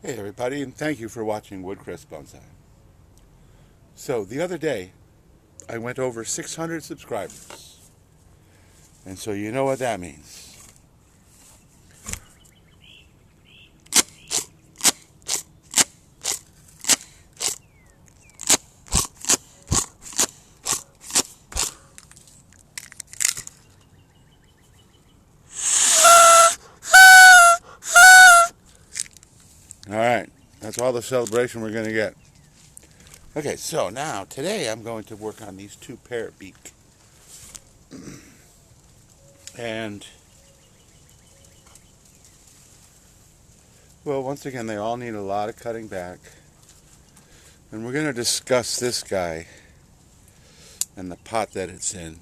Hey everybody, and thank you for watching Woodcrest Bonsai. So the other day, I went over 600 subscribers, and so you know what that means. All right, that's all the celebration we're going to get. Okay, so now today I'm going to work on these two Parrot Beak, and well, once again, they all need a lot of cutting back, and we're going to discuss this guy and the pot that it's in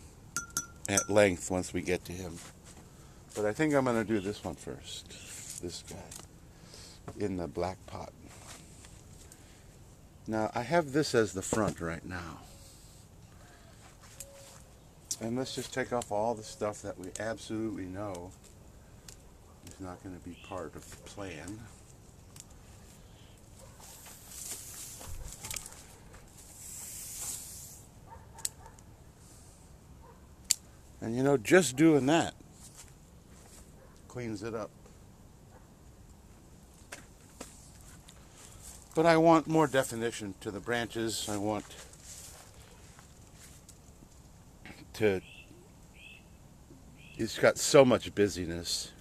at length once we get to him. But I think I'm going to do this one first. This guy in the black pot. Now I have this as the front right now. And let's just take off all the stuff that we absolutely know is not going to be part of the plan. And you know, just doing that cleans it up. But I want more definition to the branches. I want to... It's got so much busyness.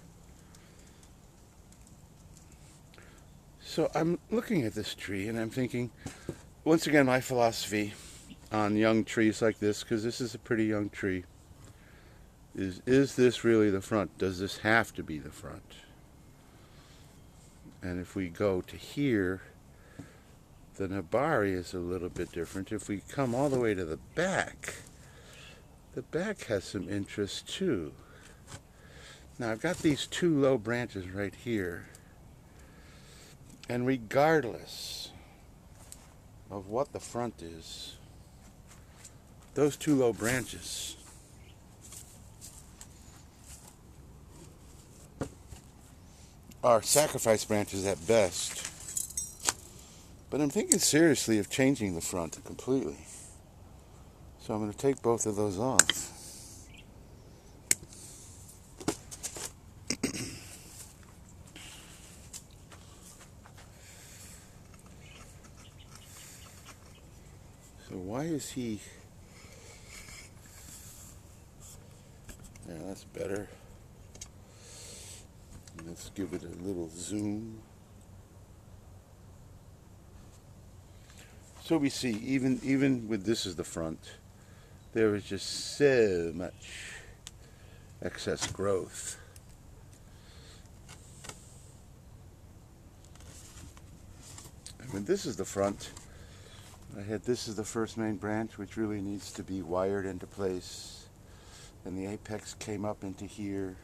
So I'm looking at this tree and I'm thinking, once again, my philosophy on young trees like this, because this is a pretty young tree, is this really the front? Does this have to be the front? And if we go to here, the Nabari is a little bit different. If we come all the way to the back has some interest too. Now I've got these two low branches right here, and regardless of what the front is, those two low branches are sacrifice branches at best. But I'm thinking seriously of changing the front completely. So I'm going to take both of those off. So why is he... Yeah, that's better. Let's give it a little zoom. So we see, even with this as the front, there is just so much excess growth. And when this is the front, this is the first main branch, which really needs to be wired into place. And the apex came up into here.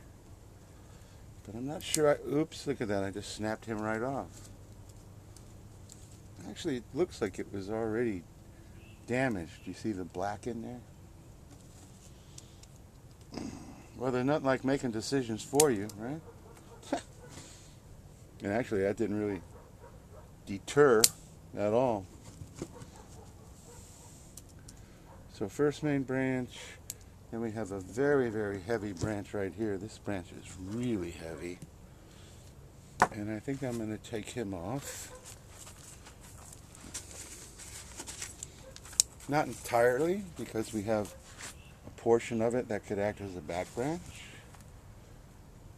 But I'm not sure, oops, look at that, I just snapped him right off. Actually, it looks like it was already damaged. You see the black in there? Well, they're not like making decisions for you, right? And actually, that didn't really deter at all. So first main branch, then we have a very, very heavy branch right here. This branch is really heavy. And I think I'm going to take him off. Not entirely, because we have a portion of it that could act as a back branch.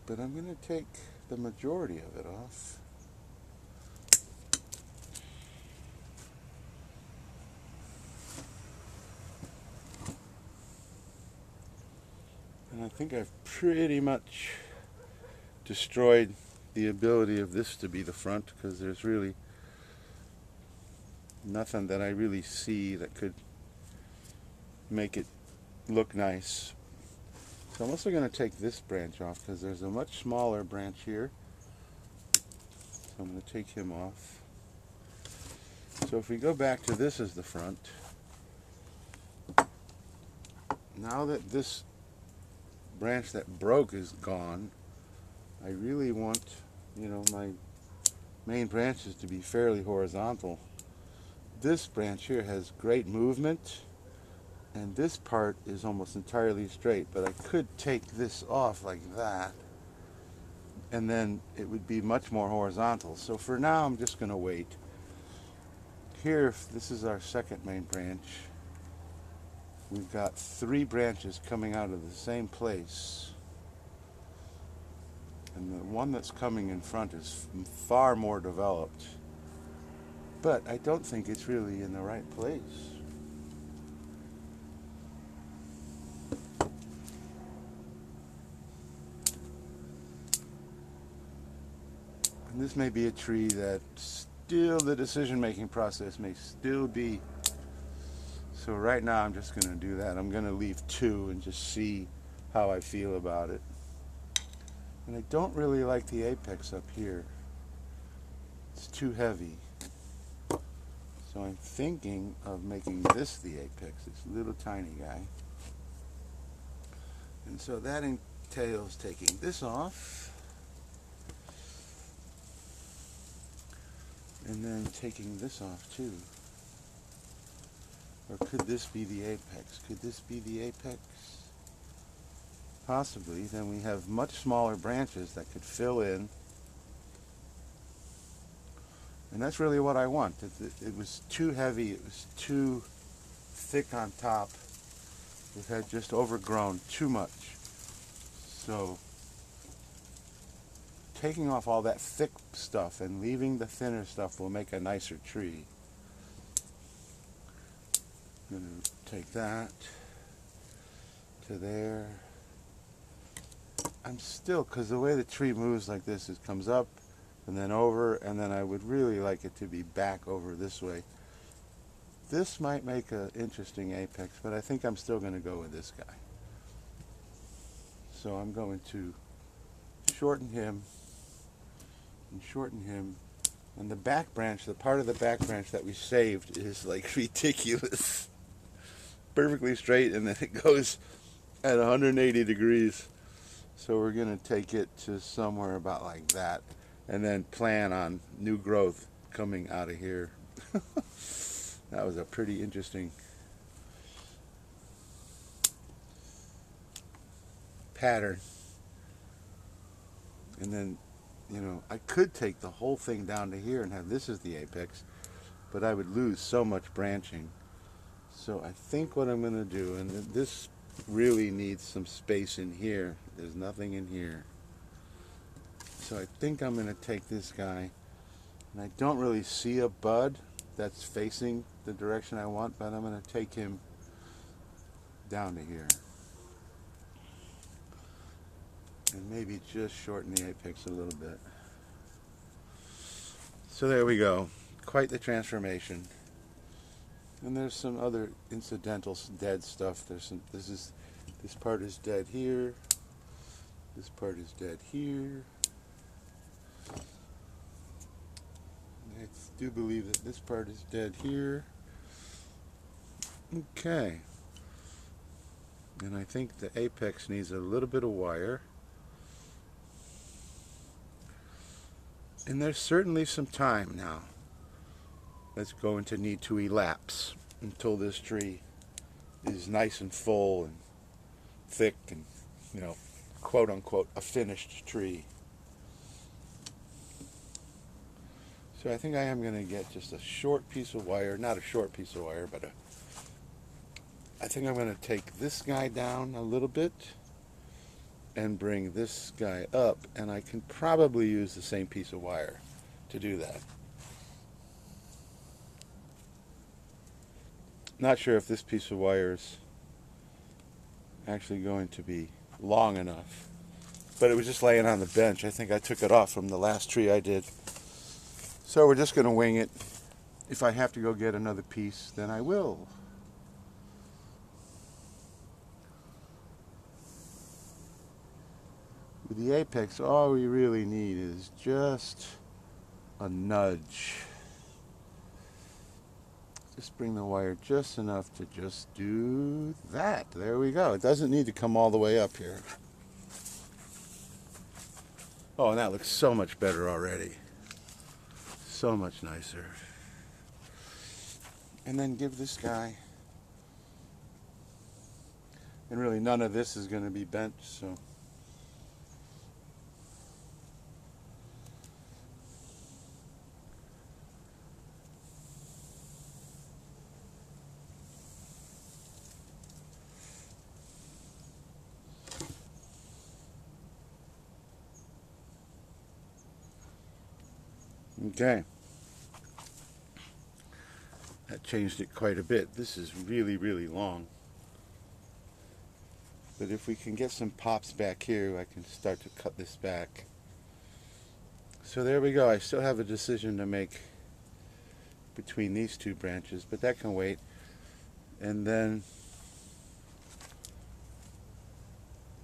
But I'm going to take the majority of it off. And I think I've pretty much destroyed the ability of this to be the front, because there's really nothing that I really see that could make it look nice. So I'm also going to take this branch off, because there's a much smaller branch here. So I'm going to take him off. So if we go back to this as the front, now that this branch that broke is gone, I really want, you know, my main branches to be fairly horizontal. This branch here has great movement, and this part is almost entirely straight, but I could take this off like that, and then it would be much more horizontal. So for now, I'm just going to wait. Here, this is our second main branch. We've got 3 branches coming out of the same place. And the one that's coming in front is far more developed. But I don't think it's really in the right place. And this may be a tree that still the decision-making process may still be. So right now I'm just going to do that. I'm going to leave 2 and just see how I feel about it. And I don't really like the apex up here. It's too heavy. So I'm thinking of making this the apex, this little tiny guy. And so that entails taking this off. And then taking this off too. Or could this be the apex? Could this be the apex? Possibly. Then we have much smaller branches that could fill in. And that's really what I want. It was too heavy. It was too thick on top. It had just overgrown too much. So taking off all that thick stuff and leaving the thinner stuff will make a nicer tree. I'm going to take that to there. I'm still, because the way the tree moves like this, it comes up and then over, and then I would really like it to be back over this way. This might make an interesting apex, but I think I'm still going to go with this guy. So I'm going to shorten him and shorten him. And the back branch, the part of the back branch that we saved is like ridiculous. Perfectly straight, and then it goes at 180 degrees. So we're going to take it to somewhere about like that, and then plan on new growth coming out of here. That was a pretty interesting pattern. And then, you know, I could take the whole thing down to here and have this as the apex, but I would lose so much branching. So I think what I'm going to do, and this really needs some space in here. There's nothing in here. So I think I'm going to take this guy, and I don't really see a bud that's facing the direction I want, but I'm going to take him down to here. And maybe just shorten the apex a little bit. So there we go. Quite the transformation. And there's some other incidental dead stuff. There's some, this part is dead here. This part is dead here. I do believe that this part is dead here. Okay. And I think the apex needs a little bit of wire. And there's certainly some time now that's going to need to elapse until this tree is nice and full and thick and, you know, quote unquote, a finished tree. So I think I am going to get just a short piece of wire, not a short piece of wire, but I think I'm going to take this guy down a little bit and bring this guy up, and I can probably use the same piece of wire to do that. Not sure if this piece of wire is actually going to be long enough, but it was just laying on the bench. I think I took it off from the last tree I did. So we're just going to wing it. If I have to go get another piece, then I will. With the apex, all we really need is just a nudge. Just bring the wire just enough to just do that. There we go. It doesn't need to come all the way up here. Oh, and that looks so much better already. So much nicer. And then give this guy, and really none of this is going to be bent, so okay. That changed it quite a bit. This is really, really long. But if we can get some pops back here, I can start to cut this back. So there we go. I still have a decision to make between these two branches, but that can wait. And then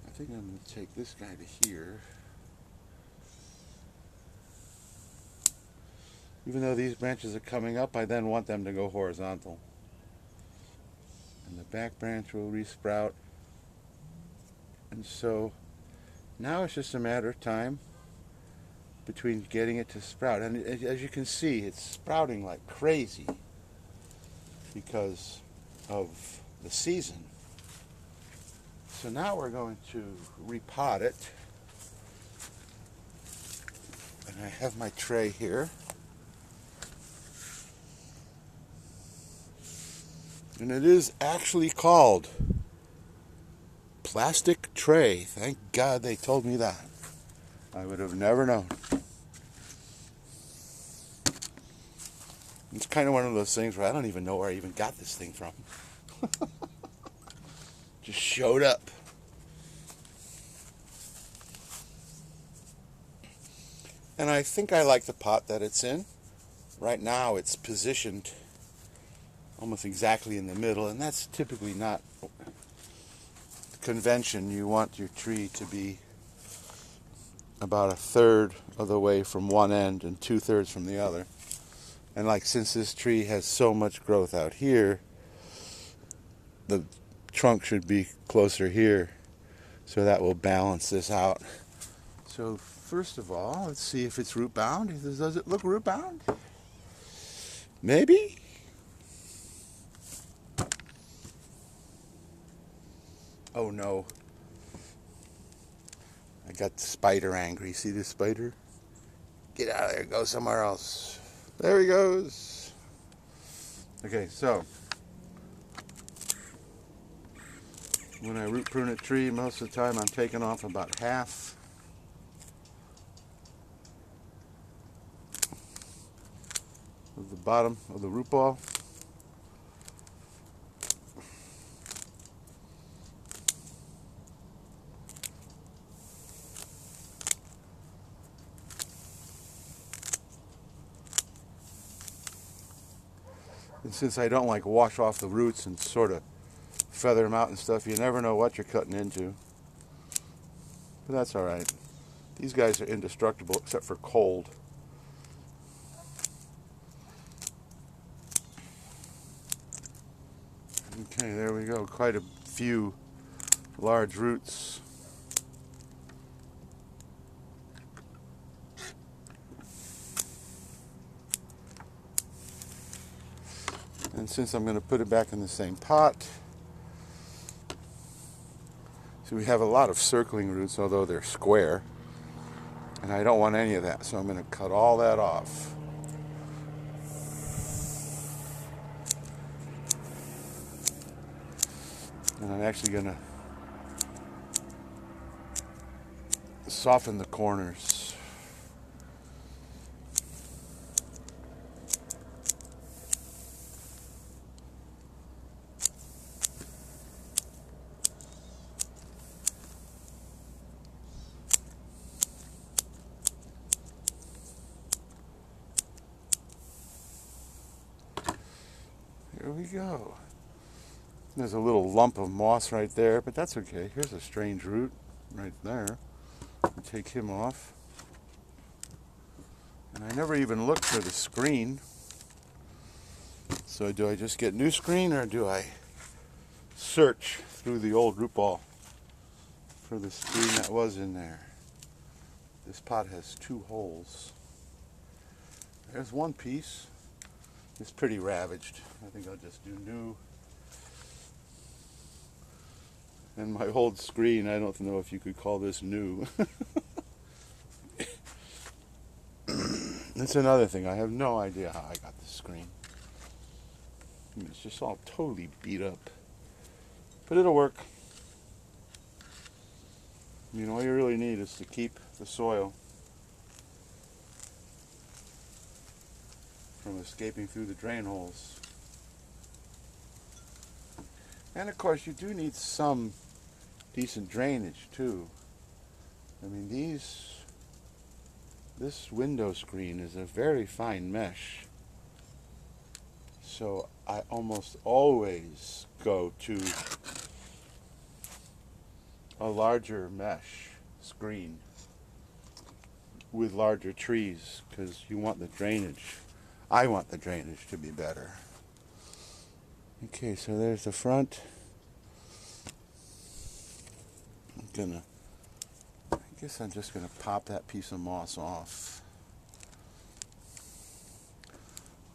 I think I'm going to take this guy to here. Even though these branches are coming up, I then want them to go horizontal. And the back branch will resprout. And so now it's just a matter of time between getting it to sprout. And as you can see, it's sprouting like crazy because of the season. So now we're going to repot it. And I have my tray here. And it is actually called plastic tray. Thank God they told me that. I would have never known. It's kind of one of those things where I don't even know where I even got this thing from. Just showed up. And I think I like the pot that it's in. Right now it's positioned almost exactly in the middle, and that's typically not convention. You want your tree to be about 1/3 of the way from one end and 2/3 from the other. And like, since this tree has so much growth out here, the trunk should be closer here, so that will balance this out. So first of all, let's see if it's root bound. Does it look root bound? Maybe? Oh no. I got the spider angry. See this spider? Get out of there. Go somewhere else. There he goes. Okay, so when I root prune a tree, most of the time I'm taking off about half. Of the bottom of the root ball. And since I don't like wash off the roots and sort of feather them out and stuff, you never know what you're cutting into. But that's alright. These guys are indestructible except for cold. Okay, there we go. Quite a few large roots. And since I'm going to put it back in the same pot, so we have a lot of circling roots, although they're square, and I don't want any of that, so I'm going to cut all that off. And I'm actually going to soften the corners. Here we go. There's a little lump of moss right there, but that's okay. Here's a strange root right there. I'll take him off. And I never even looked for the screen. So do I just get new screen, or do I search through the old root ball for the screen that was in there? This pot has 2 holes. There's one piece. It's pretty ravaged. I think I'll just do new. And my old screen, I don't know if you could call this new. That's another thing. I have no idea how I got this screen. It's just all totally beat up. But it'll work. I mean, all you really need is to keep the soil from escaping through the drain holes. And of course, you do need some decent drainage too. I mean, this window screen is a very fine mesh. So I almost always go to a larger mesh screen with larger trees because you want the drainage. I want the drainage to be better. Okay, so there's the front. I guess I'm just gonna pop that piece of moss off.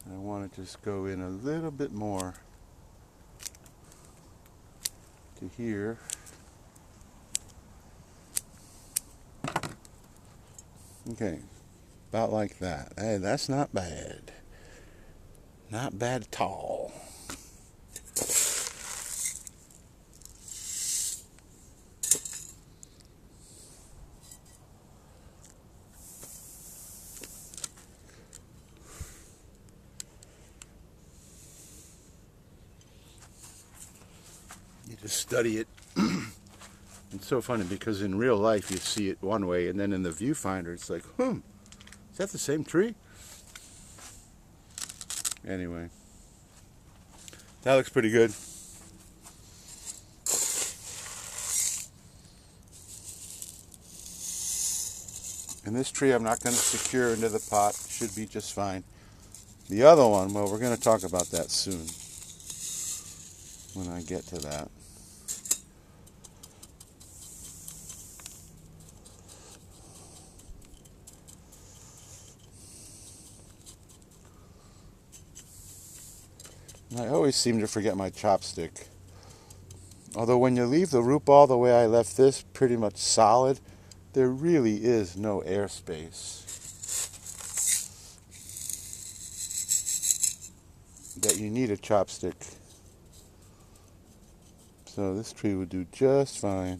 I want to just go in a little bit more to here. Okay, about like that. Hey, that's not bad. Not bad at all. You just study it. It's so funny because in real life you see it one way, and then in the viewfinder it's like, is that the same tree? Anyway, that looks pretty good. And this tree I'm not going to secure into the pot. Should be just fine. The other one, well, we're going to talk about that soon when I get to that. I always seem to forget my chopstick. Although when you leave the root ball the way I left this, pretty much solid, there really is no airspace that you need a chopstick. So this tree would do just fine.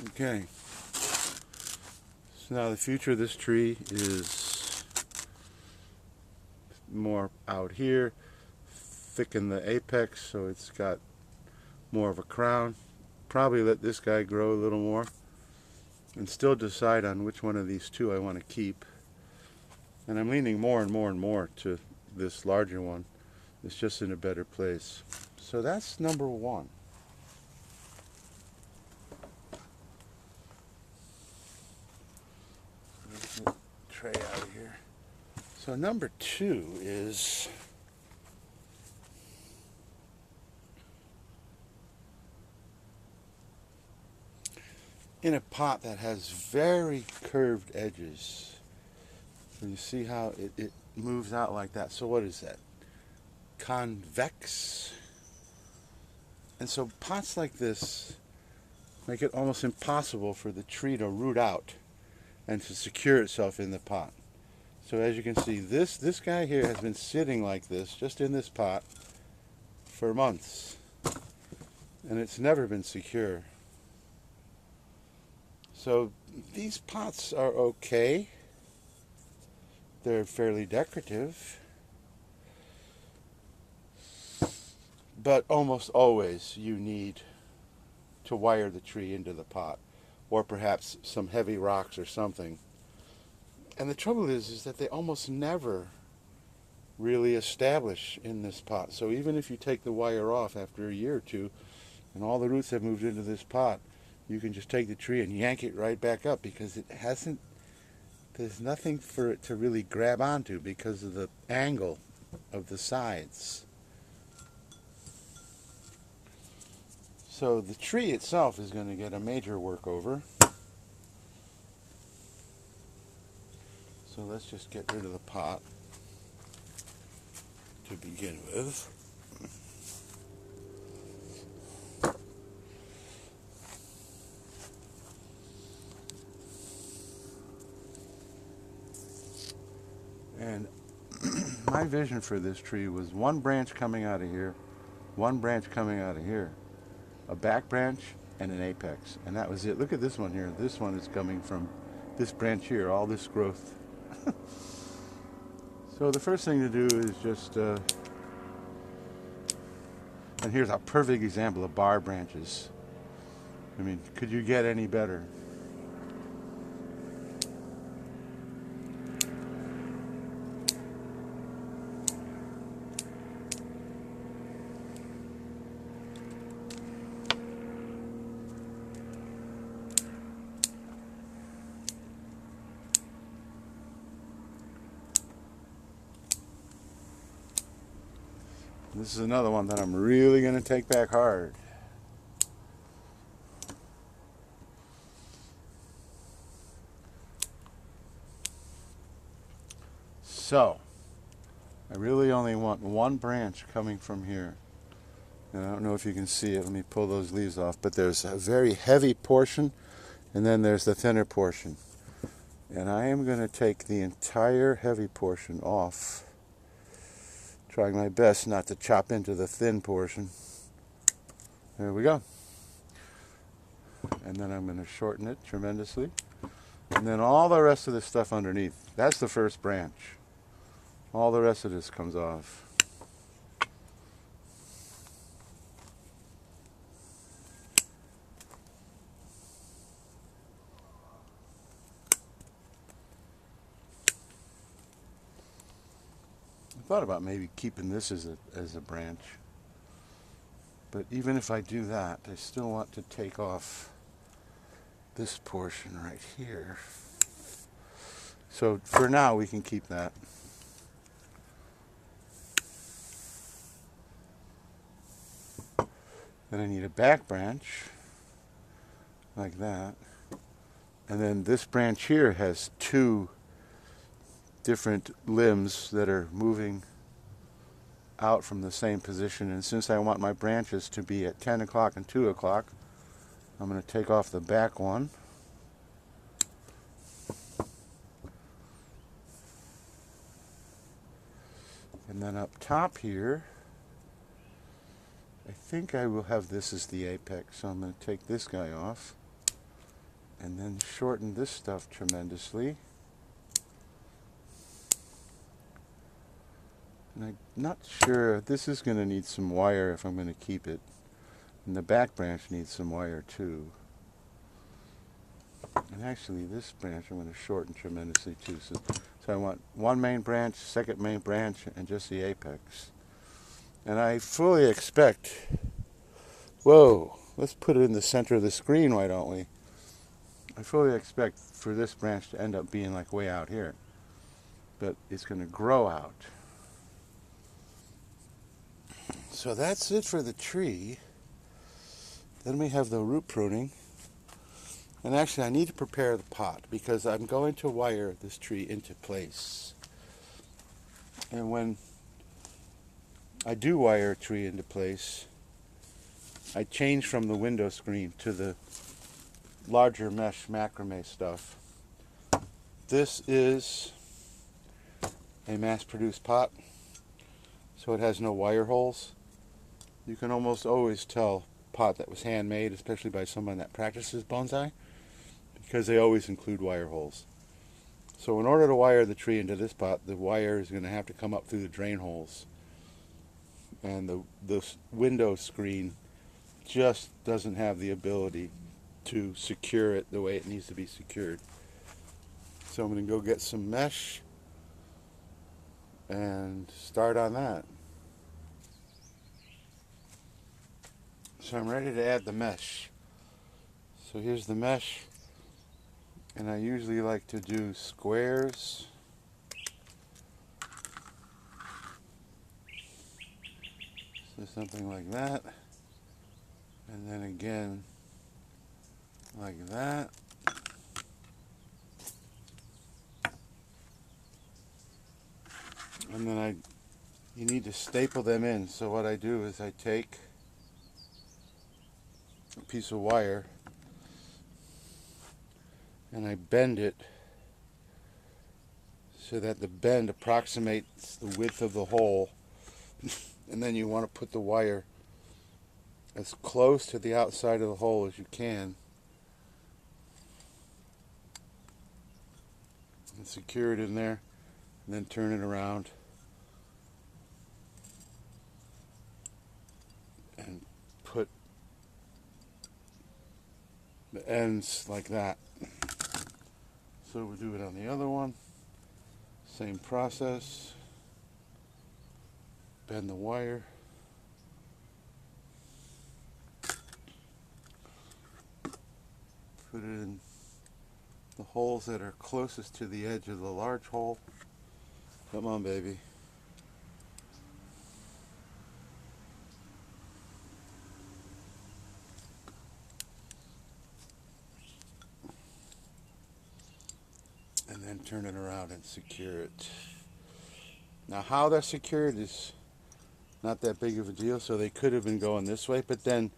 Okay. So now the future of this tree is more out here, thicken the apex so it's got more of a crown. Probably let this guy grow a little more and still decide on which one of these two I want to keep. And I'm leaning more and more and more to this larger one. It's just in a better place. So that's number one. Let's get the tray out of here. So number two is in a pot that has very curved edges. So you see how it moves out like that. So what is that? Convex. And so pots like this make it almost impossible for the tree to root out and to secure itself in the pot. So as you can see, this guy here has been sitting like this, just in this pot, for months. And it's never been secure. So these pots are okay. They're fairly decorative. But almost always you need to wire the tree into the pot. Or perhaps some heavy rocks or something. And the trouble is that they almost never really establish in this pot. So even if you take the wire off after a year or two, and all the roots have moved into this pot, you can just take the tree and yank it right back up because there's nothing for it to really grab onto because of the angle of the sides. So the tree itself is going to get a major workover. So let's just get rid of the pot to begin with. And my vision for this tree was one branch coming out of here, one branch coming out of here, a back branch, and an apex. And that was it. Look at this one here. This one is coming from this branch here, all this growth. So the first thing to do is just, and here's a perfect example of bar branches. I mean, could you get any better? This is another one that I'm really going to take back hard. So, I really only want one branch coming from here. And I don't know if you can see it. Let me pull those leaves off. But there's a very heavy portion, and then there's the thinner portion. And I am going to take the entire heavy portion off. Trying my best not to chop into the thin portion. There we go. And then I'm going to shorten it tremendously. And then all the rest of this stuff underneath. That's the first branch. All the rest of this comes off. I thought about maybe keeping this as a branch. But even if I do that, I still want to take off this portion right here. So for now, we can keep that. Then I need a back branch, like that. And then this branch here has two different limbs that are moving out from the same position. And since I want my branches to be at 10 o'clock and 2 o'clock, I'm going to take off the back one. And then up top here, I think I will have this as the apex. So I'm going to take this guy off and then shorten this stuff tremendously. And I'm not sure, this is going to need some wire if I'm going to keep it. And the back branch needs some wire too. And actually this branch I'm going to shorten tremendously too. So I want one main branch, second main branch, and just the apex. And I fully expect, whoa, let's put it in the center of the screen, why don't we? I fully expect for this branch to end up being like way out here. But it's going to grow out. So that's it for the tree. Then we have the root pruning. And actually I need to prepare the pot because I'm going to wire this tree into place. And when I do wire a tree into place, I change from the window screen to the larger mesh macrame stuff. This is a mass-produced pot, so it has no wire holes. You can almost always tell pot that was handmade, especially by someone that practices bonsai, because they always include wire holes. So in order to wire the tree into this pot, the wire is going to have to come up through the drain holes. And the window screen just doesn't have the ability to secure it the way it needs to be secured. So I'm going to go get some mesh and start on that. So I'm ready to add the mesh. So here's the mesh, and I usually like to do squares. So something like that, and then again like that. need to staple them in. So what I do is I take a piece of wire and I bend it so that the bend approximates the width of the hole. And then you want to put the wire as close to the outside of the hole as you can and secure it in there, and then turn it around and put the ends like that. So we'll do it on the other one. Same process. Bend the wire. Put it in the holes that are closest to the edge of the large hole. Come on, baby. And then turn it around and secure it. Now, how they're secured is not that big of a deal, so they could have been going this way, but then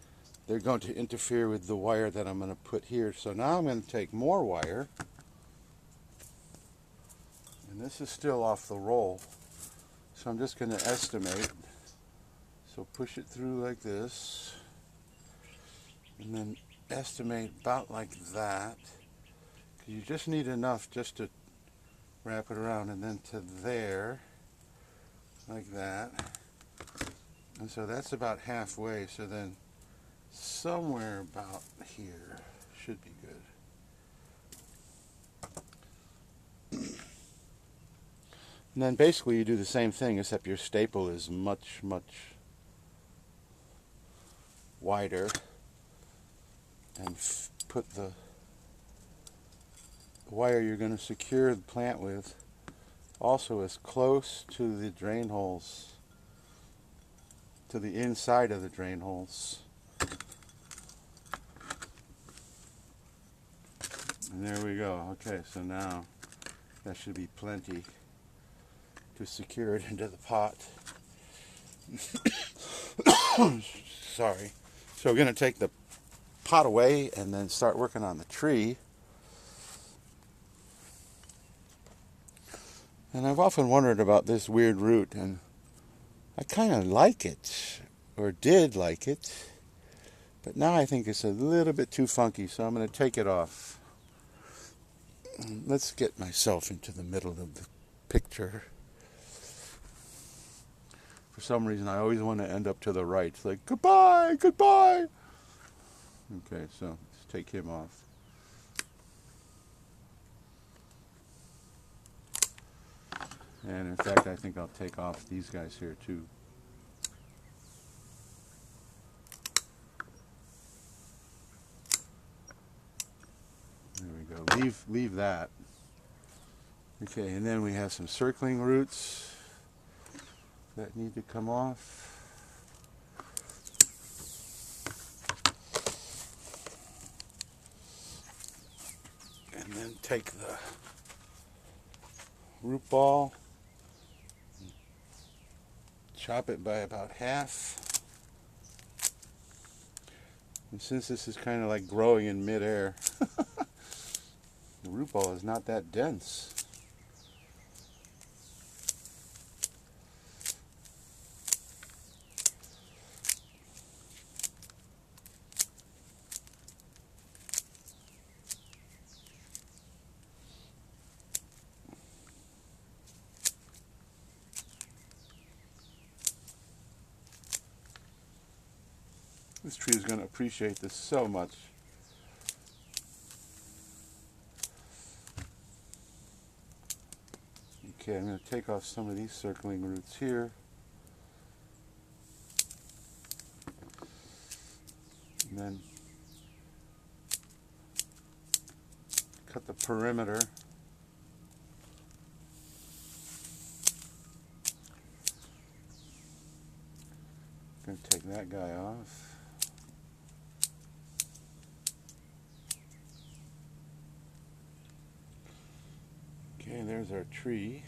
they're going to interfere with the wire that I'm going to put here. So now I'm going to take more wire, and this is still off the roll, so I'm just going to estimate. So push it through like this, and then estimate about like that. You just need enough just to wrap it around, and then to there, like that. And so that's about halfway, so then somewhere about here should be good. And then basically you do the same thing, except your staple is much, much wider, and put the wire you're going to secure the plant with also as close to the drain holes, to the inside of the drain holes. And there we go. Okay, so now that should be plenty to secure it into the pot. Sorry. So we're going to take the pot away and then start working on the tree. And I've often wondered about this weird root, and I kind of like it, or did like it, but now I think it's a little bit too funky, so I'm going to take it off. Let's get myself into the middle of the picture. For some reason, I always want to end up to the right. It's like, goodbye, goodbye. Okay, so let's take him off. And in fact, I think I'll take off these guys here too. There we go. Leave that. Okay, and then we have some circling roots that need to come off. And then take the root ball, chop it by about half. And since this is kind of like growing in midair, the root ball is not that dense. This tree is going to appreciate this so much. Okay, I'm going to take off some of these circling roots here. And then cut the perimeter. I'm going to take that guy off. Okay, there's our tree.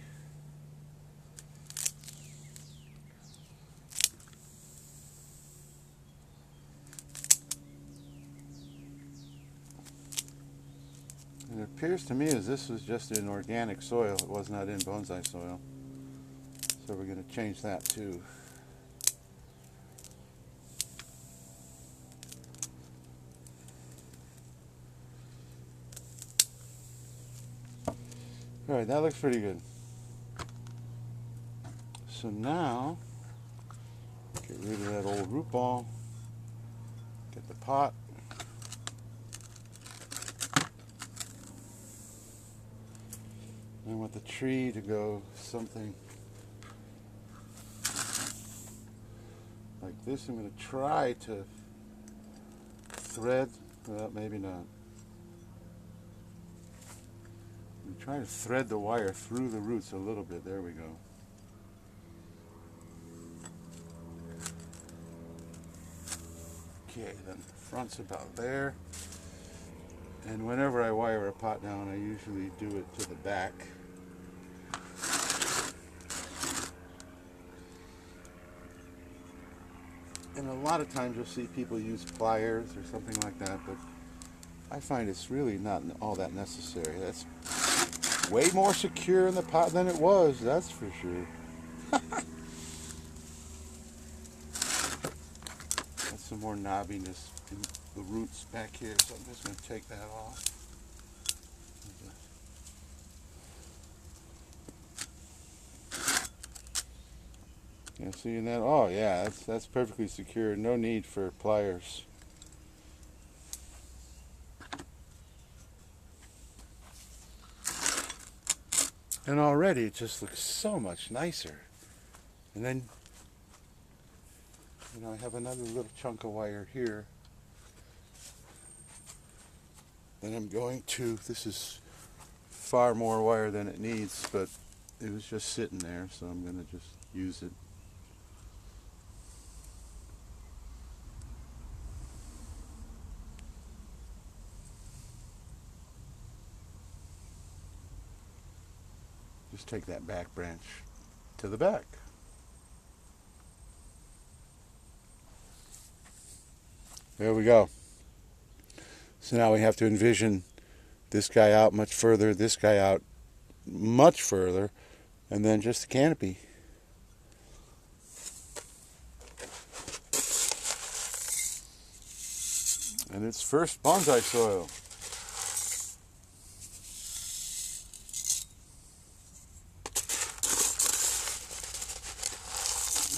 appears to me as this was just in organic soil. It was not in bonsai soil. So we're going to change that too. Alright, that looks pretty good. So now, get rid of that old root ball. Get the pot. I want the tree to go something like this. I'm going to try to thread, well, maybe not. I'm trying to thread the wire through the roots a little bit. There we go. Okay, then the front's about there. And whenever I wire a pot down, I usually do it to the back. And a lot of times you'll see people use pliers or something like that, but I find it's really not all that necessary. That's way more secure in the pot than it was, that's for sure. That's some more knobbiness in the roots back here, so I'm just going to take that off. Yeah, seeing that? Oh yeah, that's perfectly secure. No need for pliers. And already it just looks so much nicer. And then, you know, I have another little chunk of wire here. Then I'm going to, this is far more wire than it needs, but it was just sitting there, so I'm going to just use it. Just take that back branch to the back. There we go. So now we have to envision this guy out much further, this guy out much further, and then just the canopy. And it's first bonsai soil.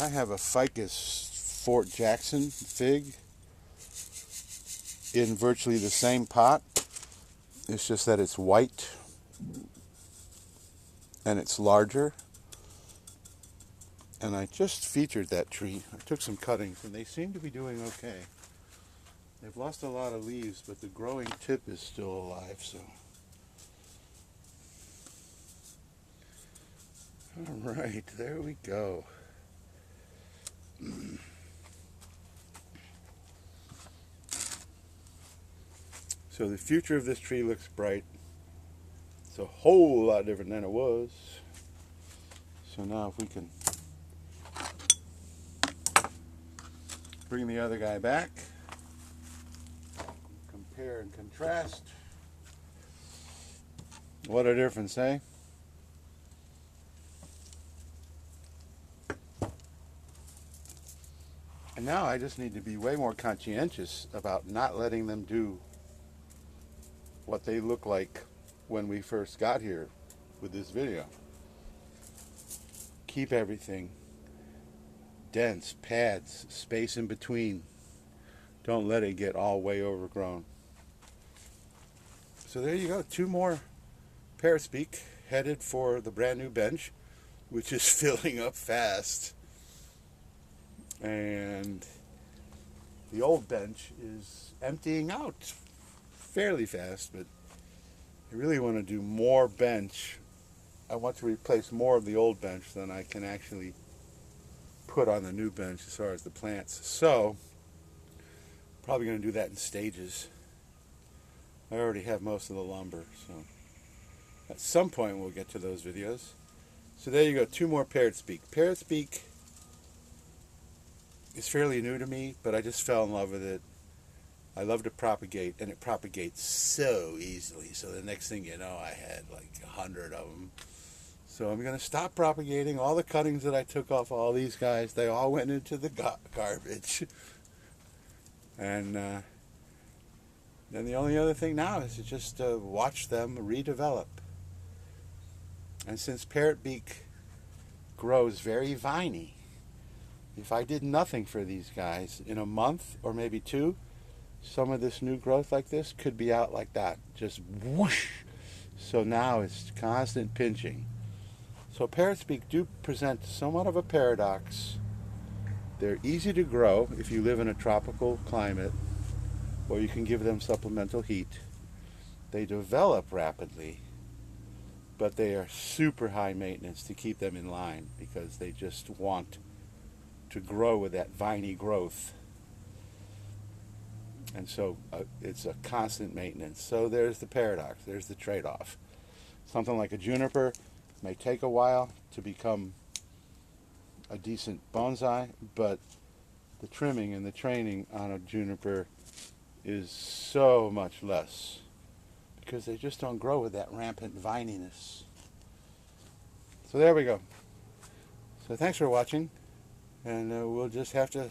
I have a ficus Fort Jackson fig in virtually the same pot. It's just that it's white and it's larger. And I just featured that tree. I took some cuttings and they seem to be doing okay. They've lost a lot of leaves, but the growing tip is still alive, so. All right, there we go. So the future of this tree looks bright. It's a whole lot different than it was. So now if we can bring the other guy back, compare and contrast. What a difference, eh? And now I just need to be way more conscientious about not letting them do what they look like when we first got here with this video. Keep everything dense, pads, space in between. Don't let it get all way overgrown. So there you go, 2 more Parrot Beak headed for the brand new bench, which is filling up fast. And the old bench is emptying out fairly fast, but I really want to do more bench. I want to replace more of the old bench than I can actually put on the new bench as far as the plants. So, probably going to do that in stages. I already have most of the lumber, so at some point we'll get to those videos. So there you go, 2 more Parrot Beak. Parrot Beak is fairly new to me, but I just fell in love with it. I love to propagate, and it propagates so easily. So the next thing you know, I had like 100 of them. So I'm going to stop propagating. All the cuttings that I took off all these guys, they all went into the garbage. And then the only other thing now is to just watch them redevelop. And since Parrot Beak grows very viney, if I did nothing for these guys, in a month or maybe two, some of this new growth like this could be out like that. Just whoosh! So now it's constant pinching. So Parrot Beak do present somewhat of a paradox. They're easy to grow if you live in a tropical climate, or you can give them supplemental heat. They develop rapidly, but they are super high maintenance to keep them in line because they just want to grow with that viney growth. And so it's a constant maintenance. So there's the paradox, there's the trade-off. Something like a juniper may take a while to become a decent bonsai, but the trimming and the training on a juniper is so much less because they just don't grow with that rampant vininess. So there we go. So thanks for watching, and we'll just have to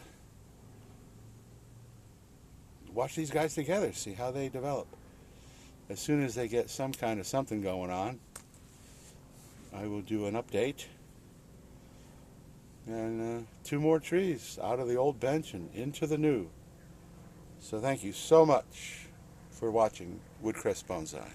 watch these guys together, see how they develop. As soon as they get some kind of something going on, I will do an update. And 2 more trees out of the old bench and into the new. So thank you so much for watching Woodcrest Bonsai.